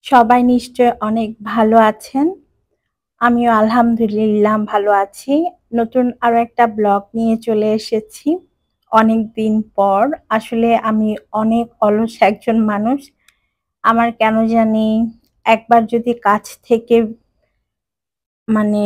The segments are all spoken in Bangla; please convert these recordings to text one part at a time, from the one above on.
সবাই নিশ্চয় অনেক ভালো আছেন। আমিও আলহামদুলিল্লাহ ভালো আছি। নতুন আরো একটা ব্লগ নিয়ে চলে এসেছি। অনেকদিন পর। আসলে আমি অনেক অলস একজন মানুষ। আমার কেন জানি একবার যদি কাজ থেকে মানে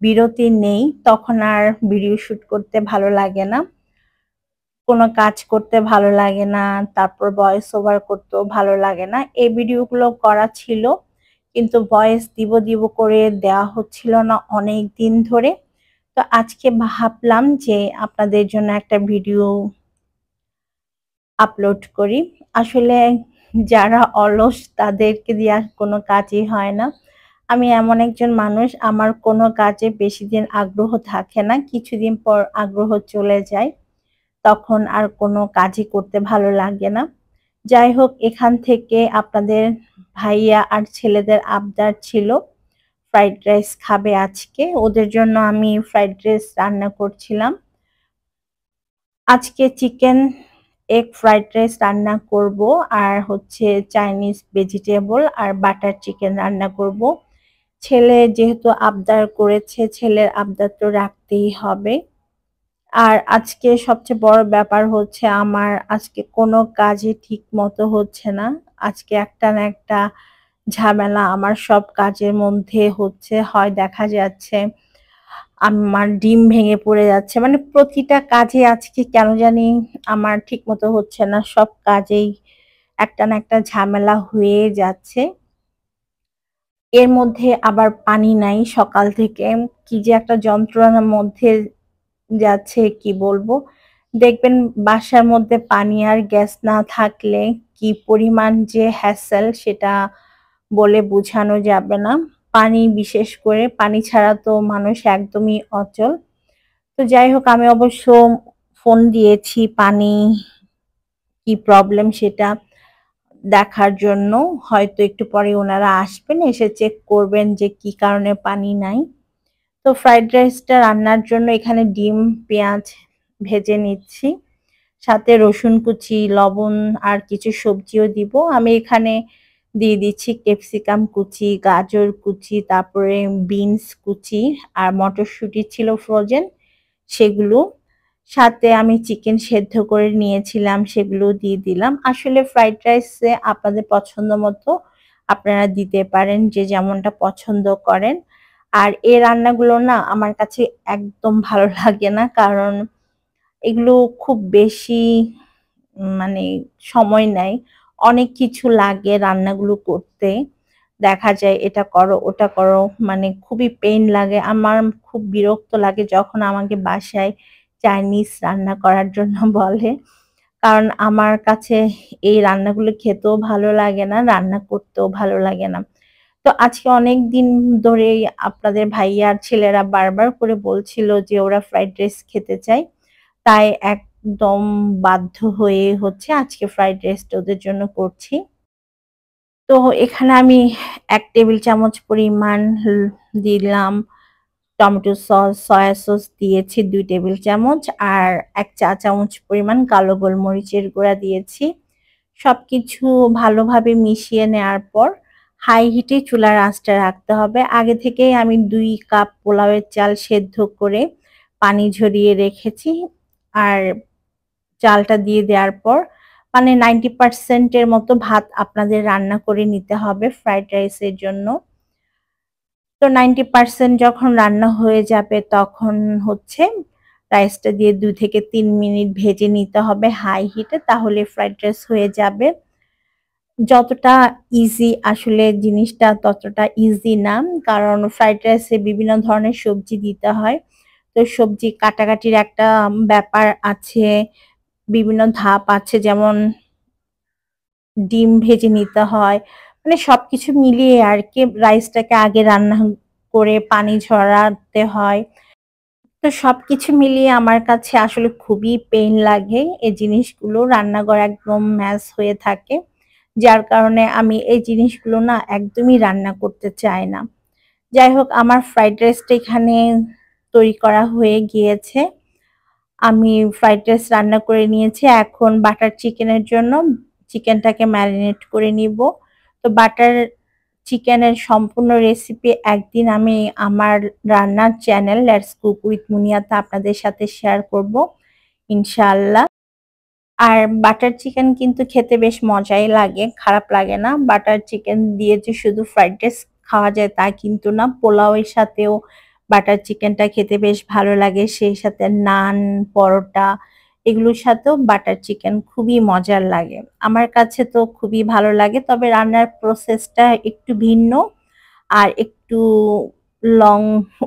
বিরতি নেই, তখন আর ভিডিও শুট করতে ভালো লাগে না। কোনো কাজ করতে ভালো লাগে না। তারপর ভয়েস ওভার করতেও ভালো লাগে না। এই ভিডিওগুলো করা ছিল। কিন্তু ভয়েস দিব করে দেওয়া হচ্ছিল না অনেকদিন ধরে। তো আজকে ভাবলাম যে আপনাদের জন্য একটা ভিডিও আপলোড করি। আসলে যারা অলস তাদেরকে দিয়ে আর কোনো কাজই হয় না। আমি এমন একজন মানুষ, আমার কোনো কাজে বেশিদিন আগ্রহ থাকে না। কিছুদিন পর আগ্রহ চলে যায়। তখন আর কোনো কাজই করতে ভালো লাগে না। যাই হোক, এখান থেকে আপনাদের ভাইয়া আর ছেলেদের আবদার ছিল ফ্রাইড রাইস খাবে আজকে। ওদের জন্য আমি ফ্রাইড রাইস রান্না করছিলাম। আজকে চিকেন এগ ফ্রাইড রাইস রান্না করব, আর হচ্ছে চাইনিজ ভেজিটেবল আর বাটার চিকেন রান্না করব। ছেলে যেহেতু আবদার করেছে, ছেলের আবদার তো রাখতেই হবে। আর আজকে সবচেয়ে বড় ব্যাপার হচ্ছে আমার আজকে কোনো কাজই ঠিক মতো হচ্ছে না। আজকে একটা না একটা ঝামেলা আমার সব কাজের মধ্যে হচ্ছে। হয় দেখা যাচ্ছে আমার ডিম ভেঙে পড়ে যাচ্ছে। মানে প্রতিটা কাজে আজকে কেন জানি আমার ঠিকমতো হচ্ছে না। সব কাজেই একটা না একটা ঝামেলা হয়ে যাচ্ছে। এর মধ্যে আবার পানি নাই সকাল থেকে। কি যে একটা যন্ত্রণার মধ্যে যাচ্ছে কি বলবো। দেখবেন বাসার মধ্যে পানি আর গ্যাস না থাকলে কি পরিমাণ যে হ্যাসেল সেটা বলে বোঝানো যাবে না। পানি, বিশেষ করে পানি ছাড়া তো মানুষ একদমই অচল। তো যাই হোক, আমি অবশ্য ফোন দিয়েছি পানি কি প্রবলেম সেটা দেখার জন্য। হয়তো একটু পরে ওনারা আসবেন, এসে চেক করবেন যে কি কারণে পানি নাই। তো ফ্রাইড রাইসটা রান্নার জন্য এখানে ডিম, পেঁয়াজ ভেজে নিচ্ছি। সাথে রসুন কুচি, লবণ আর কিছু সবজিও দিব। আমি এখানে দিয়ে দিচ্ছি ক্যাপসিকাম কুচি, গাজর কুচি, তারপরে বিনস কুচি আর মটরশুঁটি ছিল ফ্রোজেন, সেগুলো। সাথে আমি চিকেন সেদ্ধ করে নিয়েছিলাম, সেগুলো দিয়ে দিলাম। আসলে ফ্রাইড রাইসে আপনাদের পছন্দ মতো আপনারা দিতে পারেন, যে যেমনটা পছন্দ করেন। আর এই রান্নাগুলো না আমার কাছে একদম ভালো লাগে না, কারণ এগুলো খুব বেশি মানে সময় নেয়। অনেক কিছু লাগে রান্নাগুলো করতে। দেখা যায় এটা করো, ওটা করো, মানে খুবই পেইন লাগে। আমার খুব বিরক্ত লাগে যখন আমাকে বাসায় চাইনিজ রান্না করার জন্য বলে। কারণ আমার কাছে এই রান্নাগুলো খেতেও ভালো লাগে না, রান্না করতেও ভালো লাগে না। তো আজকে অনেকদিন ধরেই আপনাদের ভাইয়া আর ছেলেরা বারবার করে বলছিল যে ওরা ফ্রাইড রাইস খেতে চায়। তাই একদম বাধ্য হয়ে হচ্ছে আজকে ফ্রাইড রাইসটা ওদের জন্য করছি। তো এখানে আমি ১ টেবিল চামচ পরিমাণ দিলাম টমেটো সস, সয়া সস দিয়েছি ২ টেবিল চামচ, আর ১ চা চামচ পরিমাণ কালো গোলমরিচের গুঁড়া দিয়েছি। সবকিছু ভালোভাবে মিশিয়ে নেওয়ার পর হাই হিটে চুলার আঁচটা রাখতে হবে। আগে থেকেই আমি ২ কাপ পোলাওয়ের চাল সেদ্ধ করে পানি ঝরিয়ে রেখেছি। আর চালটা দিয়ে দেওয়ার পর মানে 90% এর মতো ভাত আপনাদের রান্না করে নিতে হবে ফ্রাইড রাইসের জন্য। তো 90% যখন রান্না হয়ে যাবে তখন হচ্ছে রাইসটা দিয়ে ২ থেকে ৩ মিনিট ভেজে নিতে হবে হাই হিটে, তাহলে ফ্রাইড রাইস হয়ে যাবে। যতটা ইজি আসলে জিনিসটা ততটা ইজি না। কারণ ফ্রাইড রাইসে বিভিন্ন ধরনের সবজি দিতে হয়। তো সবজি কাটাকাটির একটা ব্যাপার আছে, বিভিন্ন ধাপ আছে, যেমন ডিম ভেজে নিতে হয়। মানে সবকিছু মিলিয়ে আরকি রাইসটাকে আগে রান্না করে পানি ঝরাতে হয়। তো সবকিছু মিলিয়ে আমার কাছে আসলে খুবই পেইন লাগে। এই জিনিসগুলো রান্নাঘর একদম ম্যাস হয়ে থাকে। যার কারণে আমি এই জিনিসগুলো না একদমই রান্না করতে চাই না। যাই হোক, আমার ফ্রাইড রাইসটা এখানে তৈরি করা হয়ে গিয়েছে। আমি ফ্রাইড রাইস রান্না করে নিয়েছি। এখন বাটার চিকেনের জন্য চিকেনটাকে ম্যারিনেট করে নিব। তো বাটার চিকেনের সম্পূর্ণ রেসিপি একদিন আমি আমার রান্নার চ্যানেল লেটস কুক উইথ মুনিয়াতে আপনাদের সাথে শেয়ার করব ইনশাআল্লাহ। আর বাটার চিকেন কিন্তু খেতে বেশ মজাই লাগে, খারাপ লাগে না। বাটার চিকেন দিয়ে যে শুধু ফ্রাইড রাইস খাওয়া যায় তা কিন্তু না, পোলাওয়ের সাথেও বাটার চিকেনটা খেতে বেশ ভালো লাগে। সেই সাথে নান, পরোটা এগুলোর সাথেও বাটার চিকেন খুবই মজার লাগে। আমার কাছে তো খুবই ভালো লাগে, তবে রান্নার প্রসেসটা একটু ভিন্ন আর একটু লং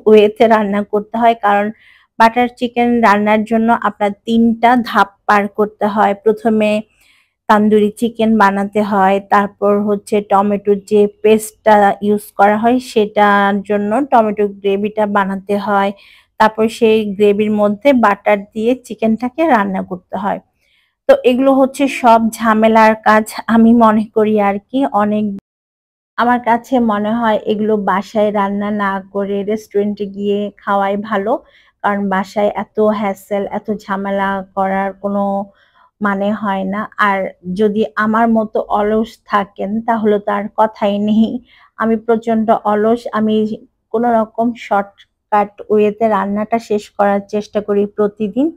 ওয়েতে রান্না করতে হয়, কারণ বাটার চিকেন রান্নার জন্য আপনার ৩ টা ধাপ পার করতে হয়। প্রথমে তান্দুরি চিকেন বানাতে হয়, তারপর হচ্ছে টমেটোর যে পেস্টটা ইউজ করা হয় সেটার জন্য টমেটো গ্রেভিটা বানাতে হয়। তারপর সেই গ্রেভির মধ্যে বাটার দিয়ে চিকেনটাকে রান্না করতে হয়। তো এগুলো হচ্ছে সব ঝামেলার কাজ আমি মনে করি আরকি। আমার কাছে মনে হয় এগুলো বাসায় রান্না না করে রেস্টুরেন্টে গিয়ে খাওয়াই ভালো। কারণ বাসায় এত হ্যাসেল, এত ঝামেলা করার কোনো মানে হয় না। আর যদি আমার মতো অলস থাকেন তাহলে তো আর কথাই নেই। আমি প্রচন্ড অলস। আমি কোনো রকম শর্টকাট ওয়েতে রান্নাটা শেষ করার চেষ্টা করি প্রতিদিন।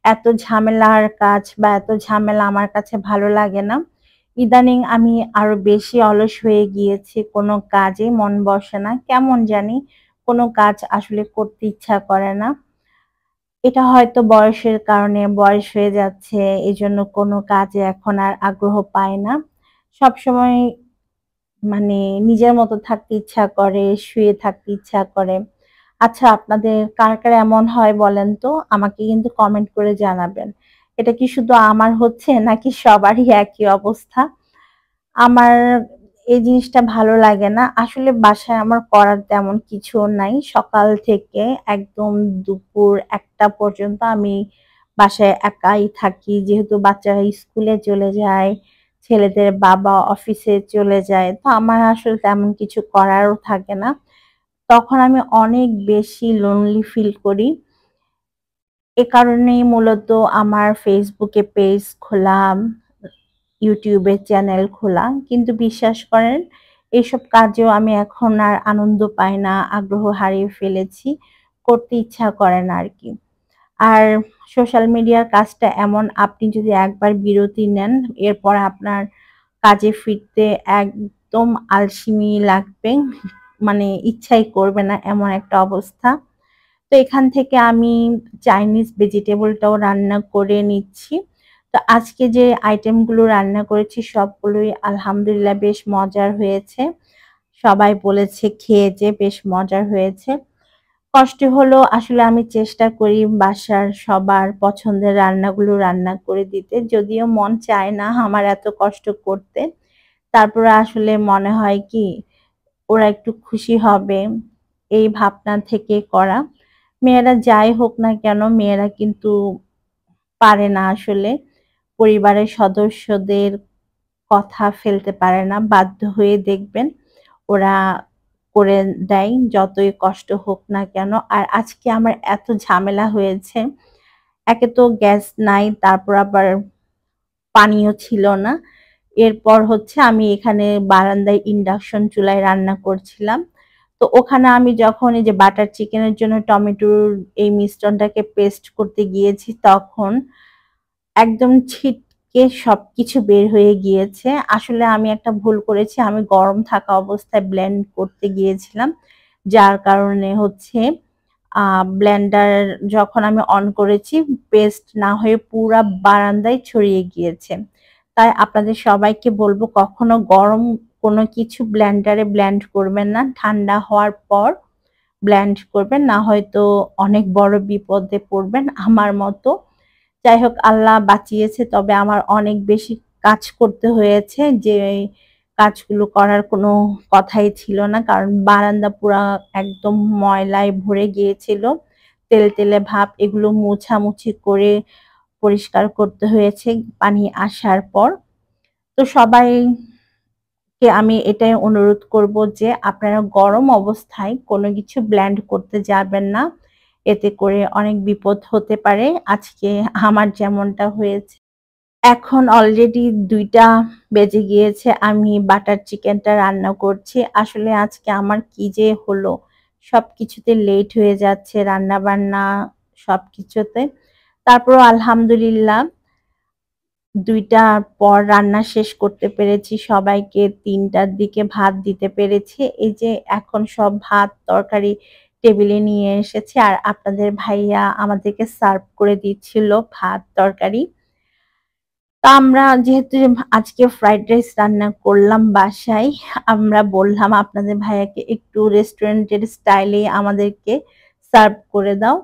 এত ঝামেলার কাজ বা এত ঝামেলা আমার কাছে ভালো লাগে না। ইদানিং আমি আরো বেশি অলস হয়ে গিয়েছি। কোনো কাজে মন বসে না। কেমন জানি কোনো কাজ আসলে করতে ইচ্ছা করে না। এটা হয়তো বয়সের কারণে, বয়স হয়ে যাচ্ছে এজন্য কোনো কাজে এখন আর আগ্রহ পাই না। সবসময় মানে নিজের মতো থাকতে ইচ্ছা করে, শুয়ে থাকতে ইচ্ছা করে। আচ্ছা, আপনাদের কার এমন হয় বলেন তো? আমাকে কিন্তু কমেন্ট করে জানাবেন। এটা কি শুধু আমার হচ্ছে নাকি সবারই একই অবস্থা? আমার এই জিনিসটা ভালো লাগে না। আসলে বাসায় আমার করার তেমন কিছুও নাই। সকাল থেকে একদম দুপুর ১টা পর্যন্ত আমি বাসায় একাই থাকি। যেহেতু বাচ্চারা স্কুলে চলে যায়, ছেলেদের বাবা অফিসে চলে যায়। তো আমার আসলে তেমন কিছু করারও থাকে না। তখন আমি অনেক বেশি লোনলি ফিল করি। এ কারণেই মূলত আমার Facebook এ পেজ খোলা, YouTube এ চ্যানেল খোলা। কিন্তু বিশ্বাস করেন এসব কাজেও আমি এখন আর আনন্দ পাই না, আগ্রহ হারিয়ে ফেলেছি। করতে ইচ্ছা করে না আরকি। আর সোশ্যাল মিডিয়ার কাজটা এমন, আপনি যদি একবার বিরতি নেন এরপর আপনার কাজে ফিরতে একদম আলসেমি লাগবে। মানে ইচ্ছাই করবে না এমন একটা অবস্থা। তো এখান থেকে আমি চাইনিজ ভেজিটেবলটাও রান্না করে নিচ্ছি। তো আজকে যে আইটেমগুলো রান্না করেছি সবগুলোই আলহামদুলিল্লাহ বেশ মজার হয়েছে। সবাই বলেছে খেয়ে যে বেশ মজার হয়েছে। কষ্ট হলেও আসলে আমি চেষ্টা করি বাসার সবার পছন্দের রান্নাগুলো রান্না করে দিতে। যদিও মন চায় না আমার এত কষ্ট করতে। তারপরে আসলে মনে হয় কি ওরা একটু খুশি হবে এই ভাবনা থেকে করা। মেয়েরা যাই হোক না কেন, মেয়েরা কিন্তু পারে না আসলে পরিবারের সদস্যদের কথা ফেলতে পারে না। বাধ্য হয়ে দেখবেন ওরা করে দেয় যতই কষ্ট হোক না কেন। আর আজকে আমার এত ঝামেলা হয়েছে। একে তো গ্যাস নাই, তারপর আবার পানিও ছিল না। এরপর হচ্ছে আমি এখানে বারান্দায় ইন্ডাকশন চুলায় রান্না করছিলাম। তো ওখানে আমি যখন এই যে বাটার চিকেনের জন্য টমেটোর এই মিশ্রণটাকে পেস্ট করতে গিয়েছি তখন একদম ছিটকে সবকিছু বের হয়ে গিয়েছে। আসলে আমি একটা ভুল করেছি। আমি গরম থাকা অবস্থায় ব্লেন্ড করতে গিয়েছিলাম। যার কারণে হচ্ছে ব্লেন্ডার যখন আমি অন করেছি পেস্ট না হয়ে পুরা বারান্দায় ছড়িয়ে গিয়েছে। তাই আপনাদের সবাইকে বলব কখনো গরম কোনো কিছু ব্লেন্ডারে ব্লেন্ড করবেন না। ঠান্ডা হওয়ার পর ব্লেন্ড করবেন, না হয়তো অনেক বড় বিপদে পড়বেন আমার মতো। যাই হোক আল্লাহ বাঁচিয়েছে, তবে আমার অনেক বেশি কাজ করতে হয়েছে যে কাজগুলো করার কোনো কথাই ছিল না। কারণ বারান্দা পুরা একদম ময়লায় ভরে গিয়েছিল। তেলে ভাব, এগুলো মোছামুছি করে পরিষ্কার করতে হয়েছে পানি আসার পর। তো সবাইকে আমি এটাই অনুরোধ করব যে আপনারা গরম অবস্থায় কোনো কিছু ব্লেন্ড করতে যাবেন না। এতে করে অনেক বিপদ হতে পারে। আজকে আমার যেমনটা হয়েছে। এখন অলরেডি ২টা বেজে গিয়েছে। আমি বাটার চিকেনটা রান্না করছি। আসলে আজকে আমার কি যে হলো, সবকিছুতে লেট হয়ে যাচ্ছে রান্না-বান্না সবকিছুতে। তারপরও আলহামদুলিল্লাহ ২টার পর রান্না শেষ করতে পেরেছি। সবাইকে ৩টার দিকে ভাত দিতে পেরেছি। এই যে এখন সব ভাত, তরকারি টেবিলে নিয়ে এসেছি। আর আপনাদের ভাইয়া আমাদেরকে সার্ভ করে দিচ্ছিল ভাত, তরকারি। তো আমরা যেহেতু আজকে ফ্রাইড রাইস রান্না করলাম বাসায়, আমরা বললাম আপনাদের ভাইয়াকে একটু রেস্টুরেন্টের স্টাইলে আমাদেরকে সার্ভ করে দাও।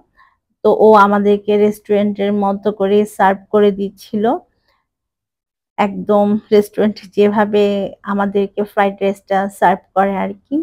তো ও আমাদেরকে রেস্টুরেন্টের মতো করে সার্ভ করে দিচ্ছিল। একদম রেস্টুরেন্টে যেভাবে আমাদেরকে ফ্রাইড রাইসটা সার্ভ করে আরকি।